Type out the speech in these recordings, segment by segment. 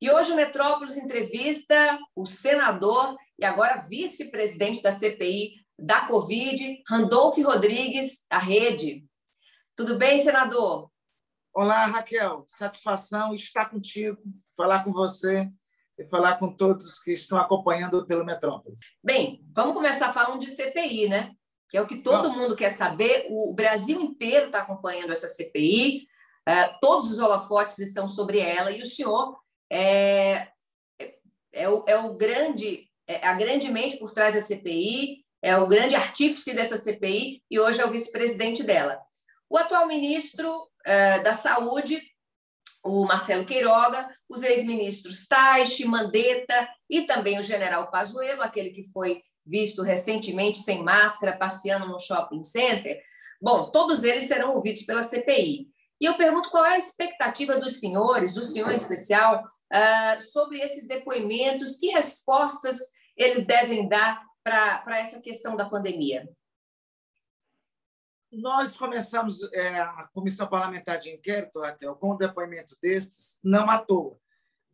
E hoje o Metrópolis entrevista o senador e agora vice-presidente da CPI da Covid, Randolfo Rodrigues, da Rede. Tudo bem, senador? Olá, Raquel. Satisfação estar contigo, falar com você e falar com todos que estão acompanhando pelo Metrópolis. Bem, vamos começar falando de CPI, né? Que é o que todo mundo quer saber. O Brasil inteiro está acompanhando essa CPI, todos os holofotes estão sobre ela, e o senhor é a grande mente por trás da CPI, é o grande artífice dessa CPI e hoje é o vice-presidente dela. O atual ministro da Saúde, o Marcelo Queiroga, os ex-ministros Taixe, Mandetta e também o general Pazuello, aquele que foi visto recentemente sem máscara, passeando no shopping center. Bom, todos eles serão ouvidos pela CPI. E eu pergunto qual é a expectativa dos senhores, do senhor em especial, sobre esses depoimentos, que respostas eles devem dar para essa questão da pandemia. Nós começamos a Comissão Parlamentar de Inquérito, Raquel, com um depoimento destes, não à toa,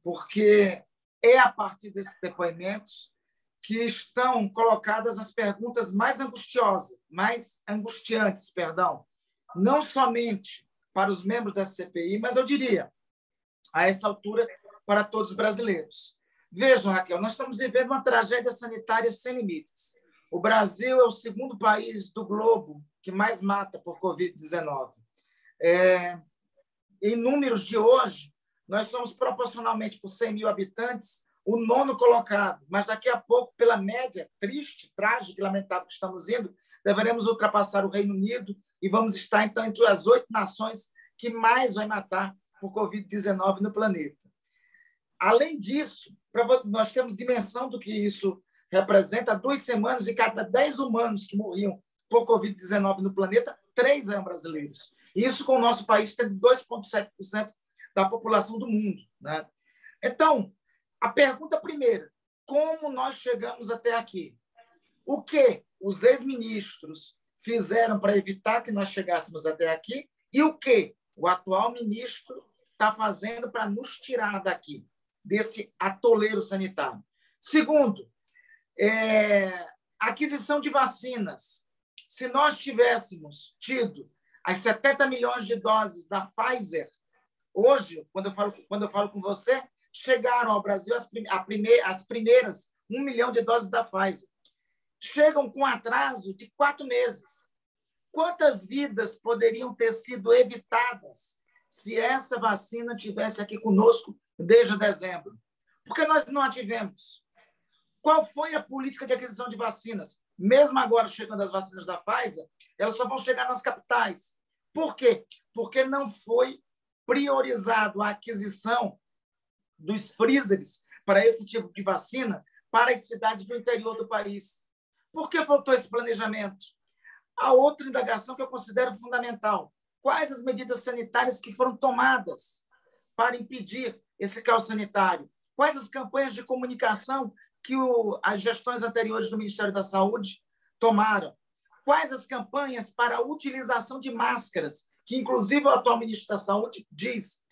porque é a partir desses depoimentos que estão colocadas as perguntas mais angustiantes, não somente para os membros da CPI, mas eu diria, a essa altura, para todos os brasileiros. Vejam, Raquel, nós estamos vivendo uma tragédia sanitária sem limites. O Brasil é o segundo país do globo que mais mata por Covid-19. Em números de hoje, nós somos proporcionalmente, por 100 mil habitantes, o nono colocado, mas daqui a pouco, pela média triste, trágica e lamentável que estamos indo, deveremos ultrapassar o Reino Unido e vamos estar, então, entre as 8 nações que mais vai matar por Covid-19 no planeta. Além disso, nós temos dimensão do que isso representa. 2 semanas de cada 10 humanos que morriam por Covid-19 no planeta, 3 eram brasileiros. Isso com o nosso país tendo 2,7% da população do mundo, né? Então, a pergunta primeira, como nós chegamos até aqui? O que os ex-ministros fizeram para evitar que nós chegássemos até aqui e o que o atual ministro está fazendo para nos tirar daqui, desse atoleiro sanitário? Segundo, aquisição de vacinas. Se nós tivéssemos tido as 70 milhões de doses da Pfizer, hoje, quando eu falo com você, chegaram ao Brasil as primeiras 1 milhão de doses da Pfizer. Chegam com atraso de 4 meses. Quantas vidas poderiam ter sido evitadas se essa vacina tivesse aqui conosco desde dezembro? Porque nós não a tivemos. Qual foi a política de aquisição de vacinas? Mesmo agora chegando as vacinas da Pfizer, elas só vão chegar nas capitais. Por quê? Porque não foi priorizado a aquisição dos freezers para esse tipo de vacina para as cidades do interior do país. Por que faltou esse planejamento? A outra indagação que eu considero fundamental: quais as medidas sanitárias que foram tomadas para impedir esse caos sanitário? Quais as campanhas de comunicação que as gestões anteriores do Ministério da Saúde tomaram? Quais as campanhas para a utilização de máscaras, que inclusive o atual ministro da Saúde diz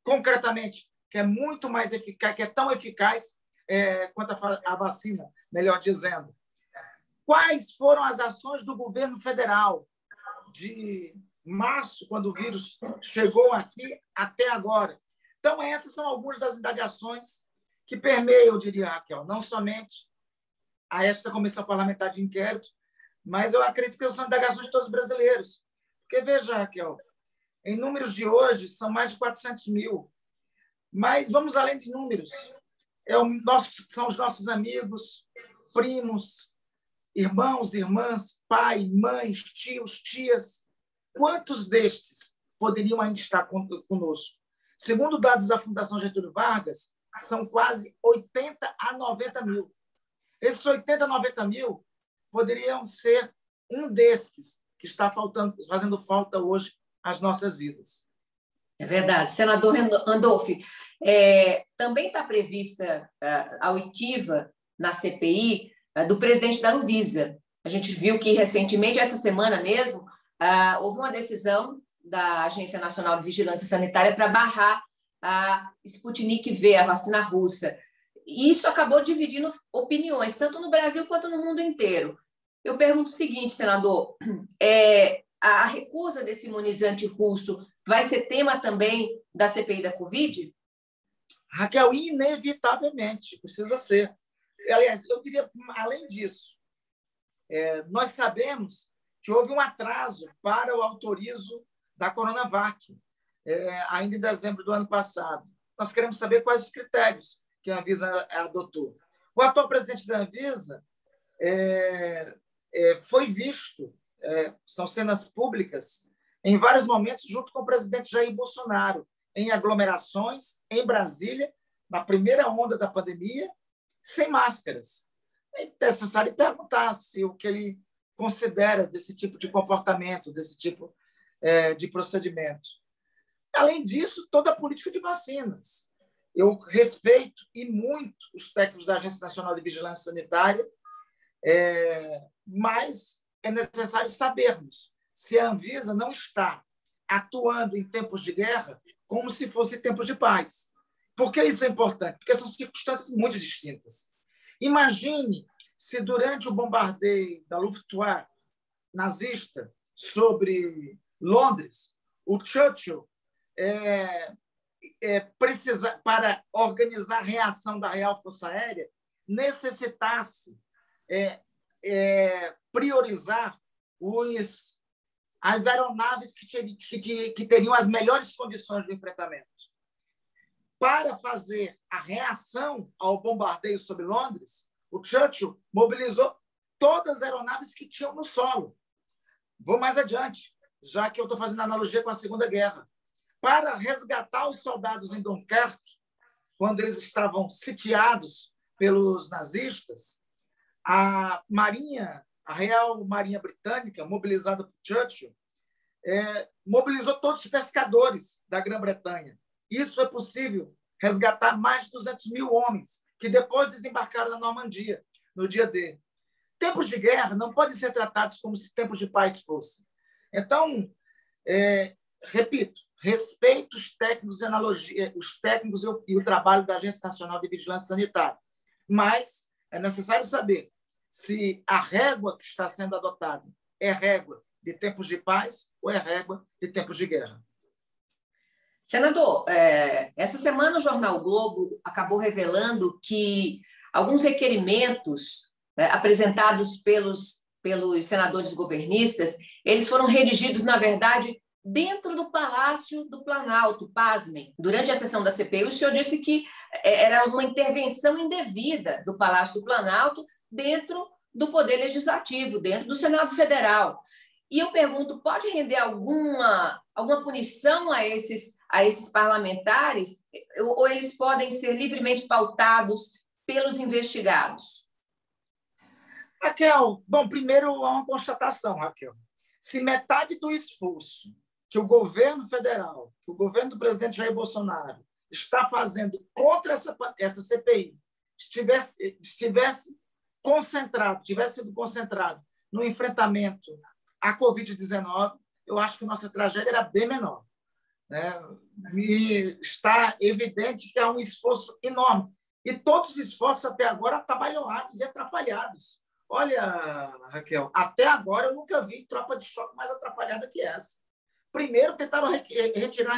concretamente que é muito mais eficaz, que é tão eficaz quanto a vacina, melhor dizendo. Quais foram as ações do governo federal de março, quando o vírus chegou aqui, até agora? Então, essas são algumas das indagações que permeiam, eu diria, Raquel, não somente a esta Comissão Parlamentar de Inquérito, mas eu acredito que são indagações de todos os brasileiros. Porque, veja, Raquel, em números de hoje, são mais de 400 mil. Mas vamos além de números. São os nossos amigos, primos, irmãos, irmãs, pai, mães, tios, tias. Quantos destes poderiam ainda estar conosco? Segundo dados da Fundação Getúlio Vargas, são quase 80 a 90 mil. Esses 80 a 90 mil poderiam ser um destes que está fazendo falta hoje às nossas vidas. É verdade. Senador Randolfo, também está prevista a oitiva na CPI do presidente da Anvisa. A gente viu que, recentemente, essa semana mesmo, houve uma decisão da Agência Nacional de Vigilância Sanitária para barrar a Sputnik V, a vacina russa. E isso acabou dividindo opiniões, tanto no Brasil quanto no mundo inteiro. Eu pergunto o seguinte, senador, a recusa desse imunizante russo vai ser tema também da CPI da Covid? Raquel, inevitavelmente, precisa ser. Aliás, eu diria, além disso, nós sabemos que houve um atraso para o autorizo da Coronavac, ainda em dezembro do ano passado. Nós queremos saber quais os critérios que a Anvisa adotou. O atual presidente da Anvisa foi visto, são cenas públicas, em vários momentos, junto com o presidente Jair Bolsonaro, em aglomerações, em Brasília, na primeira onda da pandemia, sem máscaras. É necessário perguntar se o que ele considera desse tipo de comportamento, desse tipo de procedimento. Além disso, toda a política de vacinas. Eu respeito e muito os técnicos da Agência Nacional de Vigilância Sanitária, mas é necessário sabermos se a Anvisa não está atuando em tempos de guerra como se fosse tempos de paz. Por que isso é importante? Porque são circunstâncias muito distintas. Imagine se, durante o bombardeio da Luftwaffe nazista sobre Londres, o Churchill, para organizar a reação da Real Força Aérea, necessitasse priorizar as aeronaves que teriam as melhores condições de enfrentamento. Para fazer a reação ao bombardeio sobre Londres, o Churchill mobilizou todas as aeronaves que tinham no solo. Vou mais adiante, já que eu estou fazendo analogia com a Segunda Guerra. Para resgatar os soldados em Dunkerque, quando eles estavam sitiados pelos nazistas, a Real Marinha Britânica, mobilizada por Churchill, mobilizou todos os pescadores da Grã-Bretanha. Isso foi possível resgatar mais de 200 mil homens, que depois desembarcaram na Normandia, no dia D. Tempos de guerra não podem ser tratados como se tempos de paz fossem. Então, repito, respeito os técnicos e o trabalho da Agência Nacional de Vigilância Sanitária, mas é necessário saber se a régua que está sendo adotada é régua de tempos de paz ou é régua de tempos de guerra. Senador, essa semana o jornal o Globo acabou revelando que alguns requerimentos apresentados pelos senadores governistas, eles foram redigidos, na verdade, dentro do Palácio do Planalto, pasmem. Durante a sessão da CPI, o senhor disse que era uma intervenção indevida do Palácio do Planalto dentro do Poder Legislativo, dentro do Senado Federal. E eu pergunto, pode render alguma punição a esses parlamentares ou eles podem ser livremente pautados pelos investigados? Raquel, bom, primeiro há uma constatação, Raquel. Se metade do esforço que o governo federal, que o governo do presidente Jair Bolsonaro está fazendo contra essa CPI tivesse sido concentrado no enfrentamento à Covid-19, eu acho que nossa tragédia era bem menor. E está evidente que há um esforço enorme. E todos os esforços até agora atabalhoados e atrapalhados. Olha, Raquel, até agora eu nunca vi tropa de choque mais atrapalhada que essa. Primeiro, tentaram retirar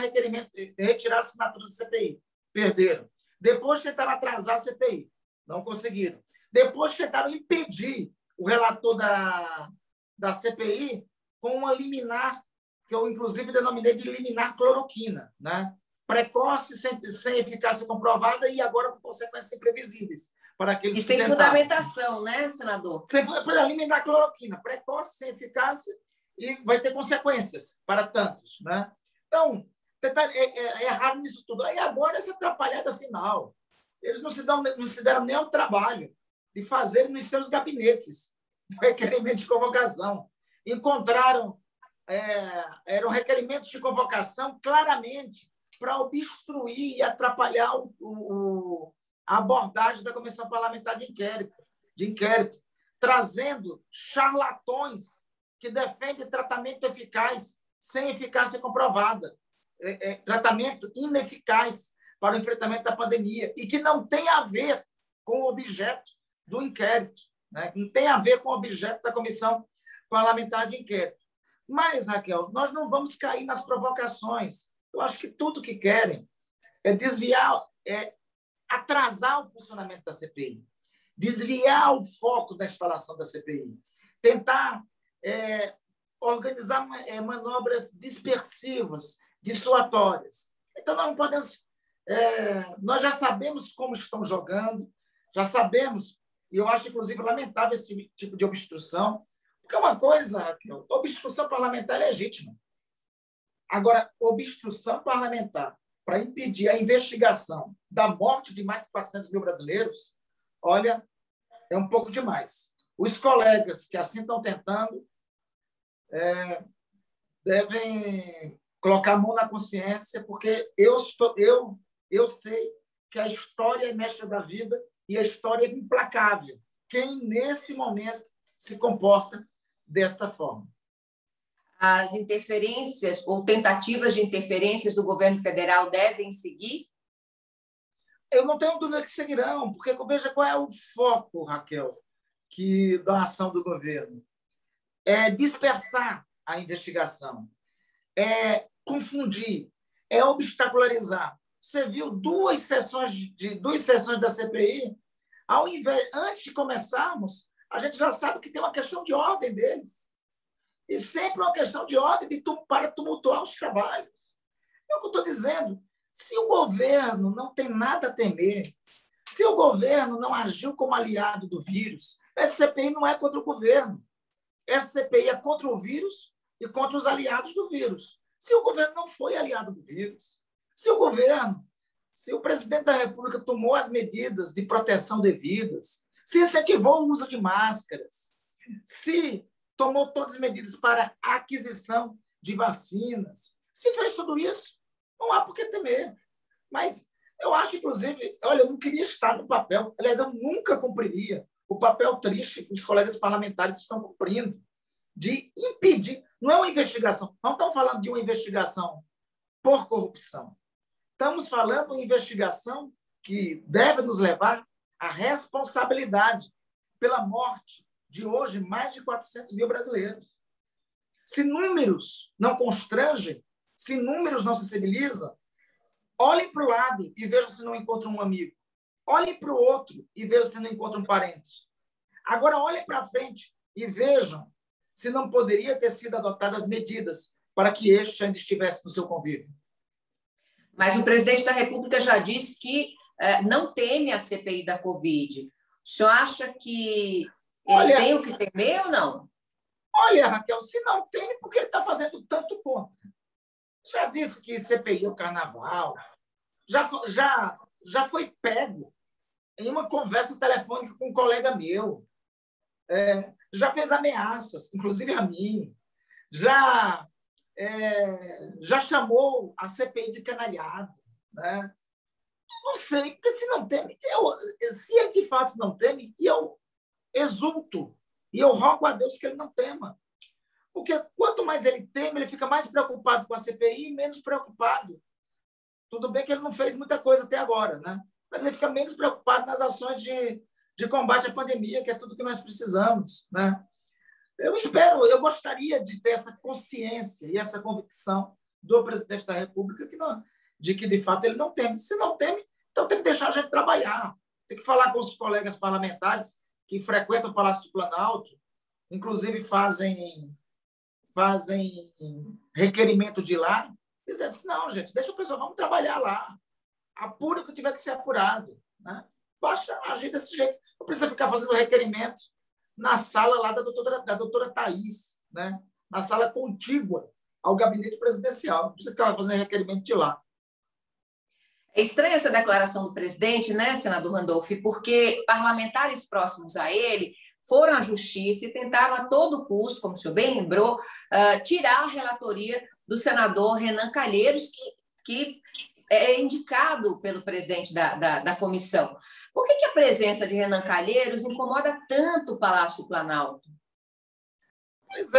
a assinatura do CPI. Perderam. Depois, tentaram atrasar a CPI. Não conseguiram. Depois, tentaram impedir o relator da CPI com uma liminar, que eu, inclusive, denominei de liminar cloroquina, precoce, sem eficácia comprovada e agora com consequências imprevisíveis. Para aqueles e sem fundamentação, né, senador? Liminar cloroquina, precoce, sem eficácia, e vai ter consequências para tantos. Então, erraram nisso tudo. Aí agora essa atrapalhada final. Eles não se deram nem ao trabalho de fazer nos seus gabinetes requerimento de convocação. Encontraram, eram requerimentos de convocação claramente para obstruir e atrapalhar a abordagem da Comissão Parlamentar de Inquérito, trazendo charlatões que defendem tratamento eficaz sem eficácia comprovada, tratamento ineficaz para o enfrentamento da pandemia e que não tem a ver com o objeto do inquérito, né? Não tem a ver com o objeto da comissão parlamentar de inquérito. Mas, Raquel, nós não vamos cair nas provocações. Eu acho que tudo que querem é desviar, é atrasar o funcionamento da CPI, desviar o foco da instalação da CPI, tentar organizar manobras dispersivas, dissuatórias. Então, nós não podemos... nós já sabemos como estão jogando, já sabemos, e eu acho, inclusive, lamentável esse tipo de obstrução, porque uma coisa, Raquel, obstrução parlamentar é legítima. Agora, obstrução parlamentar para impedir a investigação da morte de mais de 400 mil brasileiros, olha, é um pouco demais. Os colegas que assim estão tentando devem colocar a mão na consciência, porque eu sei que a história é mestra da vida e a história é implacável. Quem, nesse momento, se comporta desta forma. As interferências ou tentativas de interferências do governo federal devem seguir? Eu não tenho dúvida que seguirão, porque veja qual é o foco, Raquel, da ação do governo. É dispersar a investigação, é confundir, é obstacularizar. Você viu duas sessões da CPI, antes de começarmos, a gente já sabe que tem uma questão de ordem deles. E sempre uma questão de ordem para tumultuar os trabalhos. É o que eu estou dizendo. Se o governo não tem nada a temer, se o governo não agiu como aliado do vírus, essa CPI não é contra o governo. Essa CPI é contra o vírus e contra os aliados do vírus. Se o governo não foi aliado do vírus, se o presidente da República tomou as medidas de proteção devidas, se incentivou o uso de máscaras, se tomou todas as medidas para a aquisição de vacinas, se fez tudo isso, não há por que temer. Mas eu acho, inclusive, olha, eu não queria estar no papel, aliás, eu nunca cumpriria o papel triste que os colegas parlamentares estão cumprindo, de impedir, não é uma investigação, não estamos falando de uma investigação por corrupção, estamos falando de uma investigação que deve nos levar à responsabilidade pela morte de hoje mais de 400 mil brasileiros. Se números não constrangem, se números não sensibilizam, olhem para o lado e vejam se não encontram um amigo. Olhem para o outro e vejam se não encontram um parente. Agora, olhem para frente e vejam se não poderia ter sido adotadas medidas para que este ainda estivesse no seu convívio. Mas o presidente da República já disse que não teme a CPI da Covid. O senhor acha que ele tem o que temer ou não? Olha, Raquel, se não tem, por que ele está fazendo tanto contra? Já disse que CPI é o carnaval, já foi pego em uma conversa telefônica com um colega meu, já fez ameaças, inclusive a mim, já chamou a CPI de canalhado, né? Não sei, porque se não teme, se ele de fato não teme, eu exulto e eu rogo a Deus que ele não tema. Porque quanto mais ele teme, ele fica mais preocupado com a CPI e menos preocupado. Tudo bem que ele não fez muita coisa até agora, né? Mas ele fica menos preocupado nas ações de combate à pandemia, que é tudo que nós precisamos, né? Eu gostaria de ter essa consciência e essa convicção do presidente da República de que, de fato, ele não teme. Se não teme, então tem que deixar a gente trabalhar. Tem que falar com os colegas parlamentares que frequentam o Palácio do Planalto, inclusive fazem requerimento de lá, dizendo assim, não, gente, deixa o pessoal, vamos trabalhar lá. Apura o que tiver que ser apurado, né? Basta agir desse jeito. Não precisa ficar fazendo requerimento na sala lá da doutora Thaís, né? Na sala contígua ao gabinete presidencial. Não precisa ficar fazendo requerimento de lá. É estranha essa declaração do presidente, né, senador Randolph, porque parlamentares próximos a ele foram à justiça e tentaram a todo custo, como o senhor bem lembrou, tirar a relatoria do senador Renan Calheiros, que é indicado pelo presidente da comissão. Por que a presença de Renan Calheiros incomoda tanto o Palácio do Planalto? Pois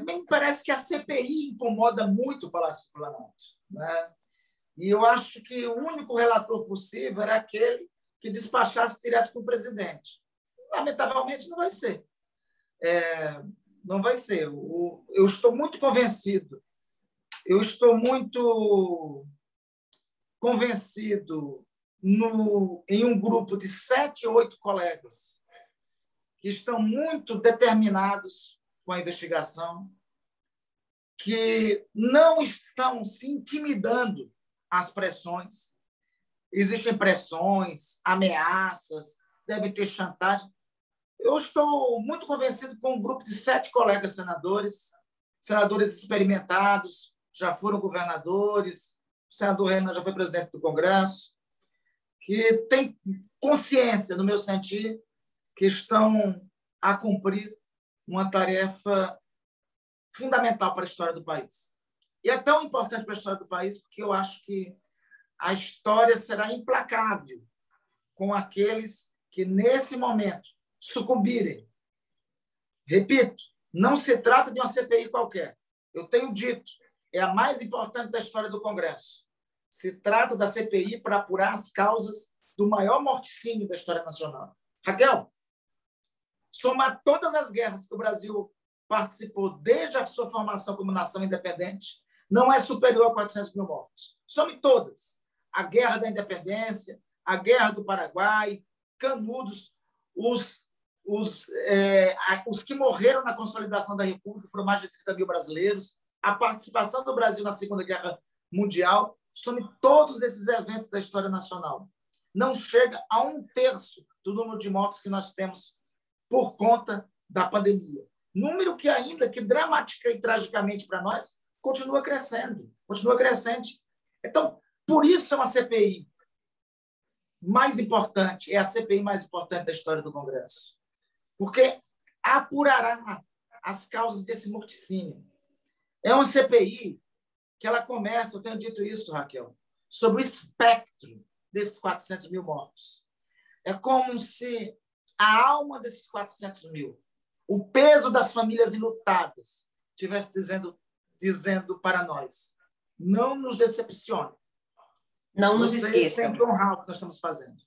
me parece que a CPI incomoda muito o Palácio do Planalto, né? E eu acho que o único relator possível era aquele que despachasse direto com o presidente. Lamentavelmente, não vai ser. Não vai ser. Eu estou muito convencido. Eu estou muito convencido em um grupo de 7 ou 8 colegas que estão muito determinados com a investigação, que não estão se intimidando às pressões. Existem pressões, ameaças, deve ter chantagem. Eu estou muito convencido com um grupo de 7 colegas senadores experimentados, já foram governadores, o senador Renan já foi presidente do Congresso, que tem consciência, no meu sentir, que estão a cumprir uma tarefa fundamental para a história do país. E é tão importante para a história do país porque eu acho que a história será implacável com aqueles que, nesse momento, sucumbirem. Repito, não se trata de uma CPI qualquer. Eu tenho dito, é a mais importante da história do Congresso. Se trata da CPI para apurar as causas do maior morticínio da história nacional. Raquel, somar todas as guerras que o Brasil participou desde a sua formação como nação independente, não é superior a 400 mil mortos. Some todas. A Guerra da Independência, a Guerra do Paraguai, Canudos, os que morreram na consolidação da República, foram mais de 30 mil brasileiros, a participação do Brasil na Segunda Guerra Mundial, some todos esses eventos da história nacional. Não chega a 1/3 do número de mortos que nós temos por conta da pandemia. Número que ainda, que dramática e tragicamente para nós, continua crescendo, continua crescente. Então, por isso é uma CPI mais importante, é a CPI mais importante da história do Congresso. Porque apurará as causas desse morticínio. É uma CPI que ela começa, eu tenho dito isso, Raquel, sobre o espectro desses 400 mil mortos. É como se a alma desses 400 mil, o peso das famílias enlutadas, estivesse dizendo para nós, não nos decepcione. Não nos esqueçam. Sempre honrar o que nós estamos fazendo.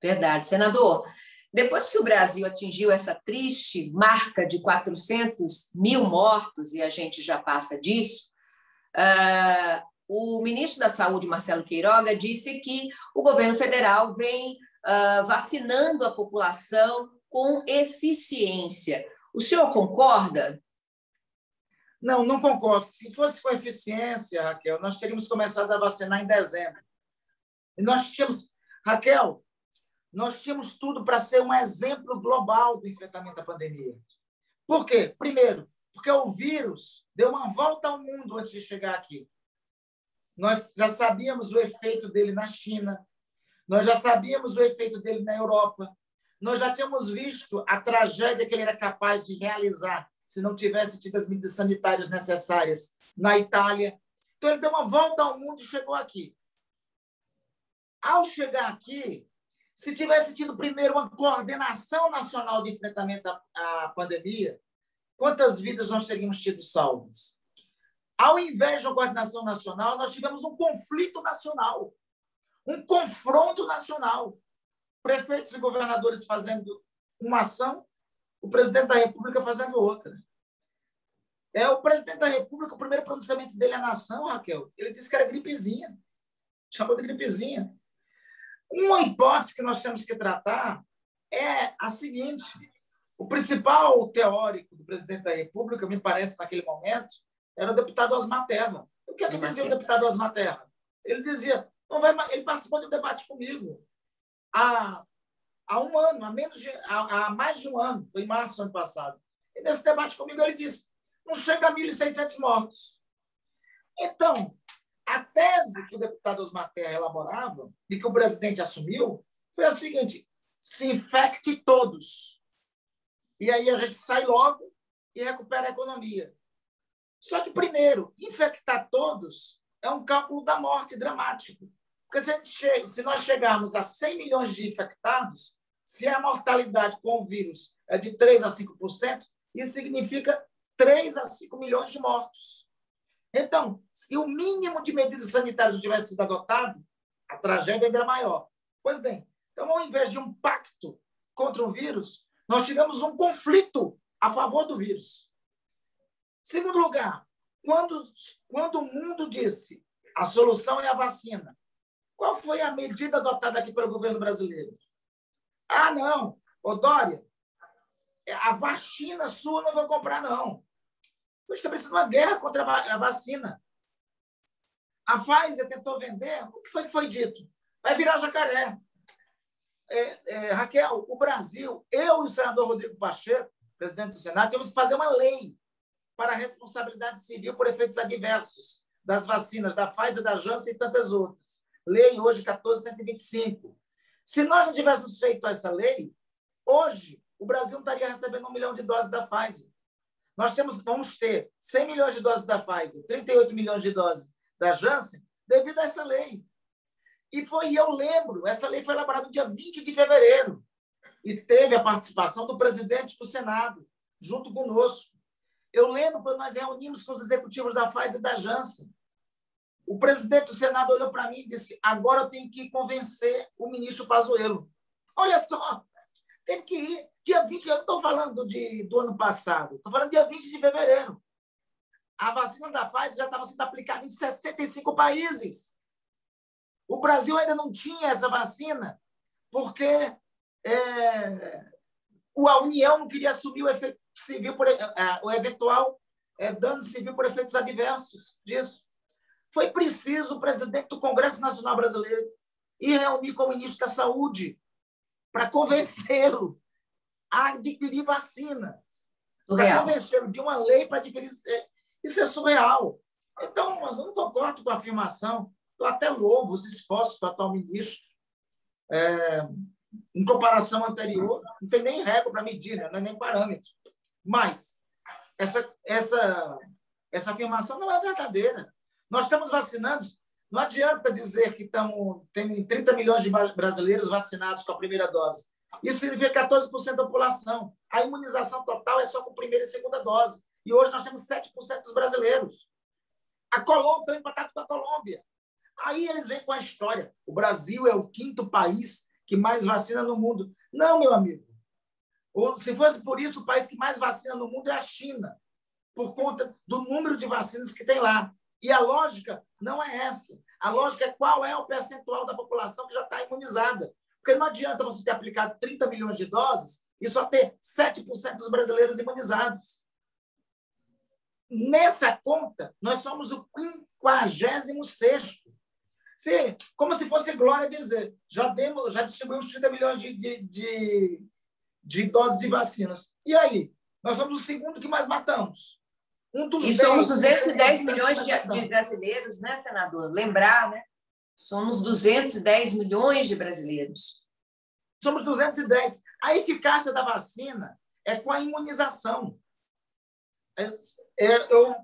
Verdade. Senador, depois que o Brasil atingiu essa triste marca de 400 mil mortos, e a gente já passa disso, o ministro da Saúde, Marcelo Queiroga, disse que o governo federal vem vacinando a população com eficiência. O senhor concorda? Não, não concordo. Se fosse com eficiência, Raquel, nós teríamos começado a vacinar em dezembro. E Raquel, nós tínhamos tudo para ser um exemplo global do enfrentamento à pandemia. Por quê? Primeiro, porque o vírus deu uma volta ao mundo antes de chegar aqui. Nós já sabíamos o efeito dele na China, nós já sabíamos o efeito dele na Europa, nós já tínhamos visto a tragédia que ele era capaz de realizar se não tivesse tido as medidas sanitárias necessárias na Itália. Então, ele deu uma volta ao mundo e chegou aqui. Ao chegar aqui, se tivesse tido primeiro uma coordenação nacional de enfrentamento à pandemia, quantas vidas nós teríamos tido salvas? Ao invés de uma coordenação nacional, nós tivemos um conflito nacional, um confronto nacional. Prefeitos e governadores fazendo uma ação, o presidente da República fazendo outra. O presidente da República, o primeiro pronunciamento dele à nação, Raquel, ele disse que era gripezinha. Chamou de gripezinha. Uma hipótese que nós temos que tratar é a seguinte: o principal teórico do presidente da República, me parece, naquele momento, era o deputado Osmar Terra. O que é que dizia o deputado Osmar Terra? Ele dizia, ele participou de um debate comigo há um ano, há mais de um ano, foi em março do ano passado. E nesse debate comigo ele disse, não chega a 1.600 mortos. Então, a tese que o deputado Osmar Terra elaborava e que o presidente assumiu foi a seguinte: se infecte todos. E aí a gente sai logo e recupera a economia. Só que, primeiro, infectar todos é um cálculo da morte dramático. Porque se nós chegarmos a 100 milhões de infectados, se a mortalidade com o vírus é de 3% a 5%, isso significa 3 a 5 milhões de mortos. Então, se o mínimo de medidas sanitárias tivesse sido adotado, a tragédia ainda era maior. Pois bem, então, ao invés de um pacto contra o vírus, nós tivemos um conflito a favor do vírus. Segundo lugar, quando o mundo disse a solução é a vacina, qual foi a medida adotada aqui pelo governo brasileiro? Ah, não, ô Dória, a vacina sua não vou comprar, não. Estou estabelecendo uma guerra contra a vacina. A Pfizer tentou vender, o que foi dito? Vai virar jacaré. Raquel, o Brasil, eu e o senador Rodrigo Pacheco, presidente do Senado, tínhamos que fazer uma lei para a responsabilidade civil por efeitos adversos das vacinas da Pfizer, da Janssen e tantas outras. Lei hoje 14.125. Se nós não tivéssemos feito essa lei, hoje o Brasil não estaria recebendo 1 milhão de doses da Pfizer. Nós vamos ter 100 milhões de doses da Pfizer, 38 milhões de doses da Janssen, devido a essa lei. Eu lembro, essa lei foi elaborada no dia 20 de fevereiro e teve a participação do presidente do Senado, junto conosco. Eu lembro quando nós reunimos com os executivos da Pfizer e da Janssen. O presidente do Senado olhou para mim e disse: agora eu tenho que convencer o ministro Pazuello. Olha só, teve que ir. Dia 20, eu não estou falando do ano passado, estou falando dia 20 de fevereiro. A vacina da Pfizer já estava sendo aplicada em 65 países. O Brasil ainda não tinha essa vacina porque a União não queria assumir o efeito civil, o eventual dano civil por efeitos adversos disso. Foi preciso o presidente do Congresso Nacional Brasileiro ir reunir com o ministro da Saúde para convencê-lo a adquirir vacinas. Para convencê-lo de uma lei para adquirir. Isso é surreal. Então, eu não concordo com a afirmação. Eu até louvo os esforços do atual ministro. Em comparação anterior, não tem nem régua para medir, né? Não é nem parâmetro. Mas essa afirmação não é verdadeira. Nós estamos vacinando. Não adianta dizer que tem 30 milhões de brasileiros vacinados com a primeira dose. Isso significa 14% da população. A imunização total é só com primeira e segunda dose. E hoje nós temos 7% dos brasileiros. A Colômbia está empatada com a Colômbia. Aí eles vêm com a história. O Brasil é o 5º país que mais vacina no mundo. Não, meu amigo. Se fosse por isso, o país que mais vacina no mundo é a China, por conta do número de vacinas que tem lá. E a lógica não é essa. A lógica é qual é o percentual da população que já está imunizada. Porque não adianta você ter aplicado 30 milhões de doses e só ter 7% dos brasileiros imunizados. Nessa conta, nós somos o 56º. Como se fosse glória dizer, já distribuímos 30 milhões de doses de vacinas. E aí? Nós somos o 2º que mais matamos. Somos 210 milhões de brasileiros, né, senador? Lembrar, né? Somos 210 milhões de brasileiros. Somos 210. A eficácia da vacina é com a imunização.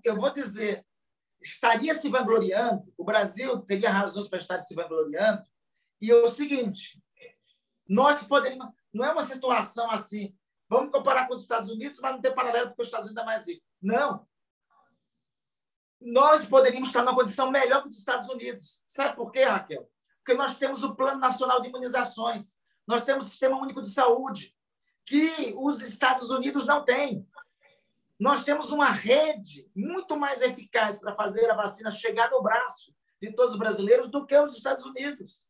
Eu vou dizer, estaria se vangloriando, o Brasil teria razões para estar se vangloriando, e é o seguinte, nós podemos, não é uma situação assim, vamos comparar com os Estados Unidos, mas não tem paralelo porque os Estados Unidos é mais rico. Não. Nós poderíamos estar numa condição melhor que os Estados Unidos. Sabe por quê, Raquel? Porque nós temos o Plano Nacional de Imunizações, nós temos o Sistema Único de Saúde, que os Estados Unidos não têm. Nós temos uma rede muito mais eficaz para fazer a vacina chegar no braço de todos os brasileiros do que os Estados Unidos.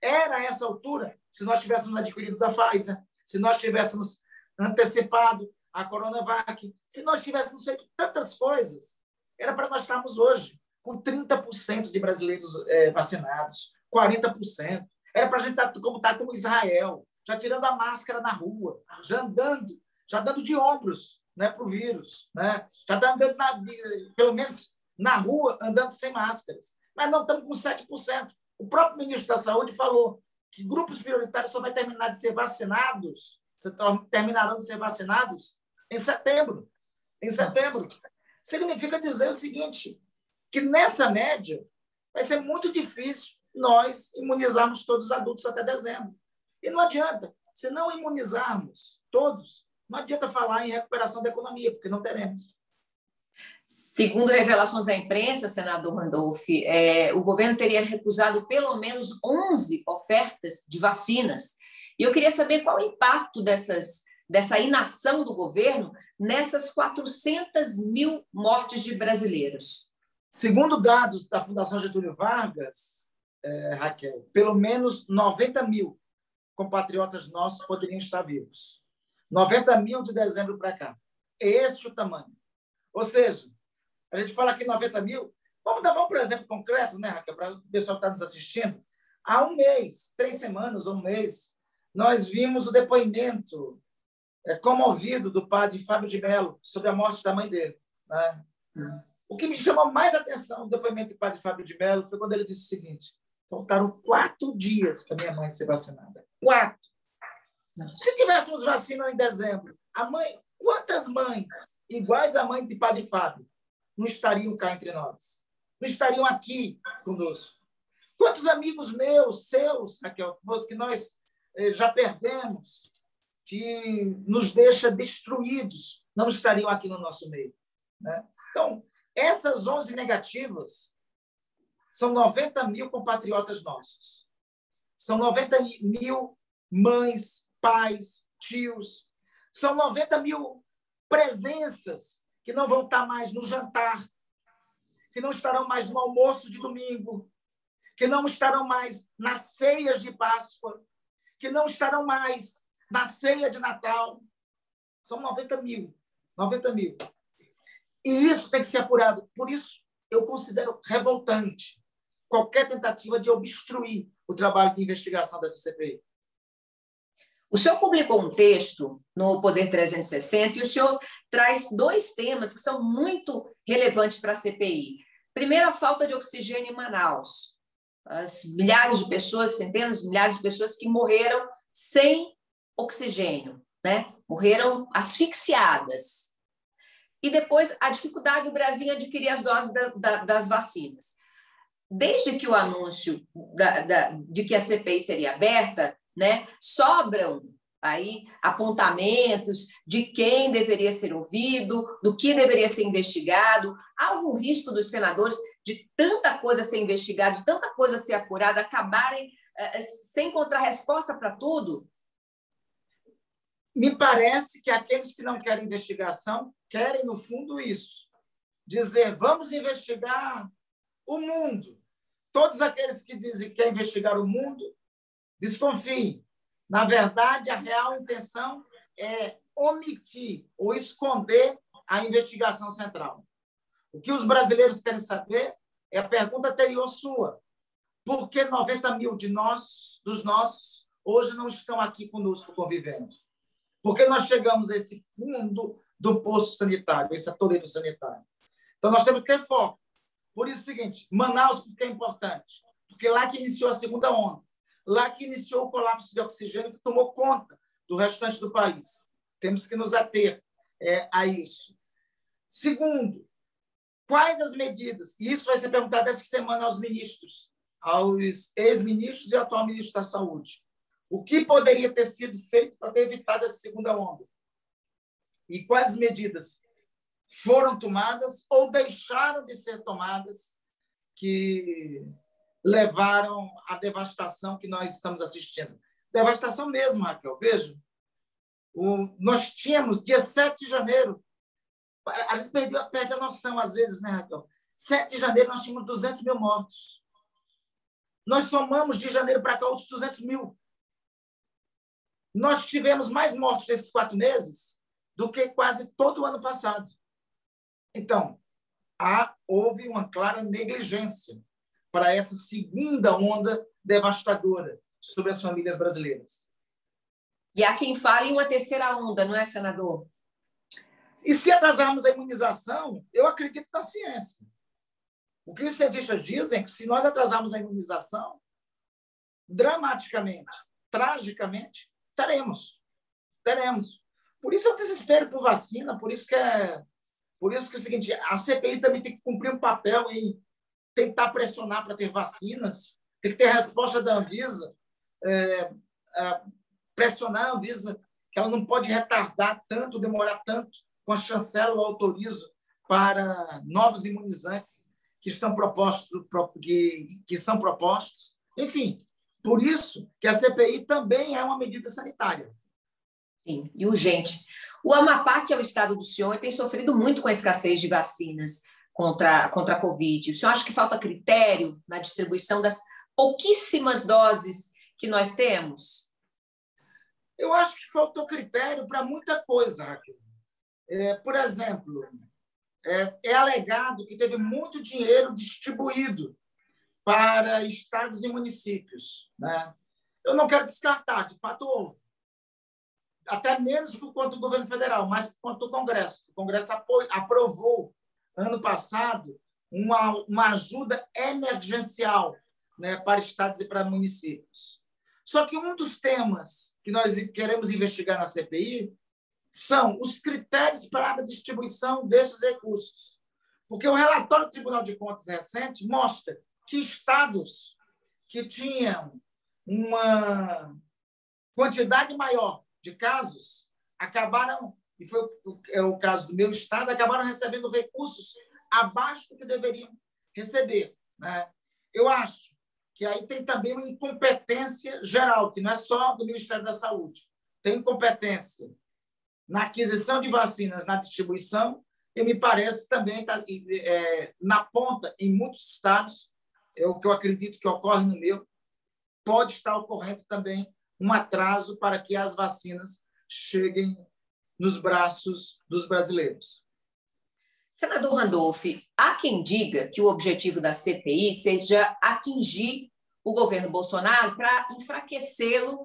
Era, a essa altura, se nós tivéssemos adquirido da Pfizer, se nós tivéssemos antecipado a Coronavac, se nós tivéssemos feito tantas coisas, era para nós estarmos hoje com 30% de brasileiros vacinados, 40%. Era para a gente estar como Israel, já tirando a máscara na rua, já dando de ombros, né, para o vírus, né? Já andando, pelo menos na rua, andando sem máscaras. Mas não estamos com 7%. O próprio ministro da Saúde falou que grupos prioritários só vai terminarão de ser vacinados em setembro. Em setembro. Nossa. Significa dizer o seguinte, que nessa média vai ser muito difícil nós imunizarmos todos os adultos até dezembro. E não adianta. Se não imunizarmos todos, não adianta falar em recuperação da economia, porque não teremos. Segundo revelações da imprensa, senador Randolph, o governo teria recusado pelo menos 11 ofertas de vacinas. E eu queria saber qual o impacto dessa inação do governo nessas 400 mil mortes de brasileiros. Segundo dados da Fundação Getúlio Vargas, Raquel, pelo menos 90 mil compatriotas nossos poderiam estar vivos. 90 mil de dezembro para cá. Este é o tamanho. Ou seja, a gente fala aqui 90 mil. Vamos dar um exemplo concreto, né, Raquel, para o pessoal que está nos assistindo. Há um mês, 3 semanas ou um mês, nós vimos o depoimento comovido do padre Fábio de Mello sobre a morte da mãe dele. Né? O que me chamou mais atenção no depoimento do padre Fábio de Mello foi quando ele disse o seguinte: faltaram 4 dias para minha mãe ser vacinada. 4. Nossa. Se tivéssemos vacina em dezembro, quantas mães iguais à mãe de padre Fábio não estariam cá entre nós? Não estariam aqui conosco? Quantos amigos meus, seus, Raquel, que nós já perdemos, que nos deixa destruídos, não estariam aqui no nosso meio? Né? Então, essas 11 negativas são 90 mil compatriotas nossos. São 90 mil mães, pais, tios. São 90 mil presenças que não vão estar mais no jantar, que não estarão mais no almoço de domingo, que não estarão mais nas ceias de Páscoa, que não estarão mais na ceia de Natal. São 90 mil. 90 mil. E isso tem que ser apurado. Por isso, eu considero revoltante qualquer tentativa de obstruir o trabalho de investigação dessa CPI. O senhor publicou um texto no Poder 360 e o senhor traz 2 temas que são muito relevantes para a CPI. Primeiro, a falta de oxigênio em Manaus. As milhares de pessoas, centenas de milhares de pessoas que morreram sem oxigênio, né? Morreram asfixiadas. E depois, a dificuldade do Brasil em adquirir as doses das vacinas. Desde que o anúncio de que a CPI seria aberta, né, sobram aí apontamentos de quem deveria ser ouvido, do que deveria ser investigado. Há algum risco dos senadores de tanta coisa ser investigada, de tanta coisa ser apurada, acabarem sem encontrar resposta para tudo? Me parece que aqueles que não querem investigação querem, no fundo, isso. Dizer, vamos investigar o mundo. Todos aqueles que dizem que querem investigar o mundo, desconfiem. Na verdade, a real intenção é omitir ou esconder a investigação central. O que os brasileiros querem saber é a pergunta anterior sua. Por que 90 mil dos nossos hoje não estão aqui conosco convivendo? Por que nós chegamos a esse fundo do poço sanitário, esse atoleiro sanitário? Então, nós temos que ter foco. Por isso é o seguinte, Manaus, porque é importante? Porque lá que iniciou a segunda onda. Lá que iniciou o colapso de oxigênio que tomou conta do restante do país. Temos que nos ater a isso. Segundo, quais as medidas? E isso vai ser perguntado essa semana aos ministros, aos ex-ministros e ao atual ministro da Saúde. O que poderia ter sido feito para ter evitado essa segunda onda? E quais medidas foram tomadas ou deixaram de ser tomadas que levaram à devastação que nós estamos assistindo? Devastação mesmo, Raquel. Veja, nós tínhamos, dia 7 de janeiro, a gente perde a noção às vezes, né, Raquel? 7 de janeiro nós tínhamos 200 mil mortos. Nós somamos de janeiro para cá outros 200 mil. Nós tivemos mais mortos nesses 4 meses do que quase todo o ano passado. Então, houve uma clara negligência para essa segunda onda devastadora sobre as famílias brasileiras. E há quem fale em uma terceira onda, não é, senador? E se atrasarmos a imunização, eu acredito na ciência. O que os cientistas dizem é que se nós atrasarmos a imunização, dramaticamente, tragicamente, teremos. Por isso é o desespero por vacina, por isso que é o seguinte, a CPI também tem que cumprir um papel em tentar pressionar para ter vacinas, tem que ter resposta da Anvisa, pressionar a Anvisa, que ela não pode retardar tanto, demorar tanto, com a chancela eu autorizo para novos imunizantes que estão propostos, que são propostos. Enfim, por isso que a CPI também é uma medida sanitária. Sim, e urgente. O Amapá, que é o estado do senhor, tem sofrido muito com a escassez de vacinas contra a Covid. O senhor acha que falta critério na distribuição das pouquíssimas doses que nós temos? Eu acho que faltou critério para muita coisa, Raquel. Por exemplo, é alegado que teve muito dinheiro distribuído para estados e municípios, né? Eu não quero descartar, de fato houve. Até menos por conta do governo federal, mas por conta do Congresso. O Congresso aprovou, ano passado, uma ajuda emergencial, né, para estados e para municípios. Só que um dos temas que nós queremos investigar na CPI são os critérios para a distribuição desses recursos. Porque o relatório do Tribunal de Contas recente mostra que estados que tinham uma quantidade maior de casos acabaram, e foi o caso do meu estado, acabaram recebendo recursos abaixo do que deveriam receber, né? Eu acho que aí tem também uma incompetência geral, que não é só do Ministério da Saúde. Tem incompetência na aquisição de vacinas, na distribuição, e me parece também na ponta, em muitos estados, é o que eu acredito que ocorre no meu, pode estar ocorrendo também um atraso para que as vacinas cheguem nos braços dos brasileiros. Senador Randolph, há quem diga que o objetivo da CPI seja atingir o governo Bolsonaro para enfraquecê-lo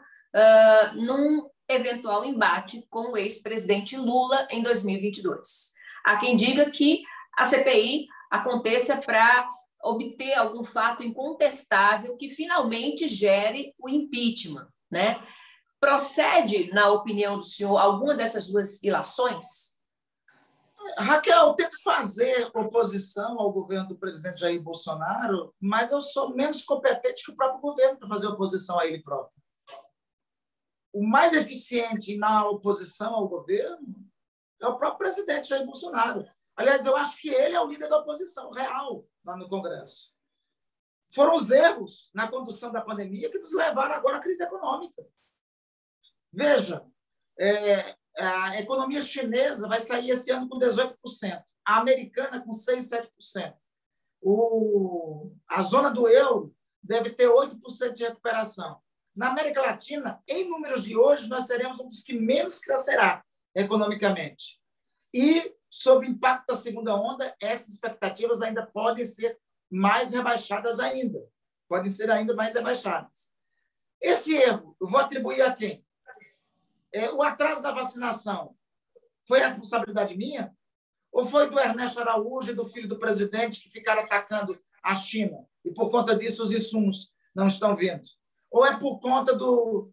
num eventual embate com o ex-presidente Lula em 2022. Há quem diga que a CPI aconteça para obter algum fato incontestável que finalmente gere o impeachment, né? Procede, na opinião do senhor, alguma dessas duas ilações? Raquel, eu tento fazer oposição ao governo do presidente Jair Bolsonaro, mas eu sou menos competente que o próprio governo para fazer oposição a ele próprio. O mais eficiente na oposição ao governo é o próprio presidente Jair Bolsonaro. Aliás, eu acho que ele é o líder da oposição real lá no Congresso. Foram os erros na condução da pandemia que nos levaram agora à crise econômica. Veja, a economia chinesa vai sair esse ano com 18%, a americana com 6%, 7%. A zona do euro deve ter 8% de recuperação. Na América Latina, em números de hoje, nós seremos um dos que menos crescerá economicamente. E, sob o impacto da segunda onda, essas expectativas ainda podem ser mais rebaixadas ainda. Podem ser ainda mais rebaixadas. Esse erro, eu vou atribuir a quem? O atraso da vacinação foi responsabilidade minha? Ou foi do Ernesto Araújo e do filho do presidente que ficaram atacando a China e, por conta disso, os insumos não estão vindo? Ou é por conta do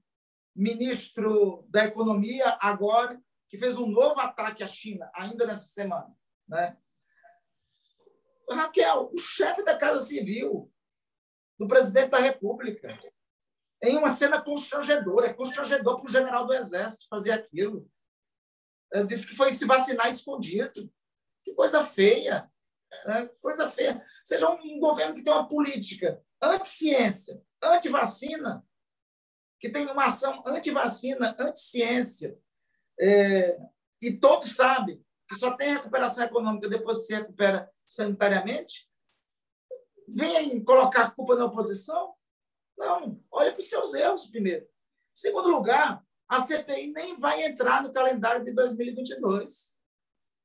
ministro da Economia, agora, que fez um novo ataque à China, ainda nessa semana, né? Raquel, o chefe da Casa Civil, do presidente da República, em uma cena constrangedora, é constrangedor para o general do Exército fazer aquilo. Disse que foi se vacinar escondido. Que coisa feia. Coisa feia. Seja um governo que tem uma política anti-ciência, anti-vacina, que tem uma ação anti-vacina, anti-ciência, e todos sabem que só tem recuperação econômica depois que se recupera sanitariamente, vem colocar culpa na oposição? Não, olha para os seus erros primeiro. Em segundo lugar, a CPI nem vai entrar no calendário de 2022.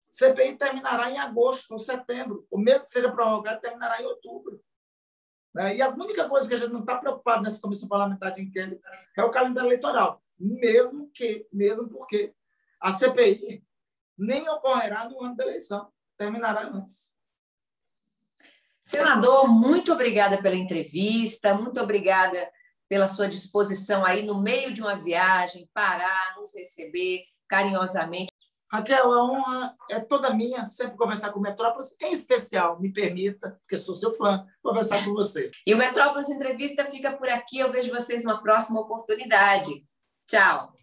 A CPI terminará em agosto ou setembro, ou mesmo que seja prorrogado, terminará em outubro. E a única coisa que a gente não está preocupado nessa comissão parlamentar de inquérito é o calendário eleitoral, mesmo porque a CPI nem ocorrerá no ano da eleição, terminará antes. Senador, muito obrigada pela entrevista, muito obrigada pela sua disposição aí no meio de uma viagem, parar, nos receber carinhosamente. Raquel, a honra é toda minha, sempre conversar com o Metrópolis, em especial, me permita, porque sou seu fã, conversar com você. E o Metrópolis Entrevista fica por aqui, eu vejo vocês numa próxima oportunidade. Tchau!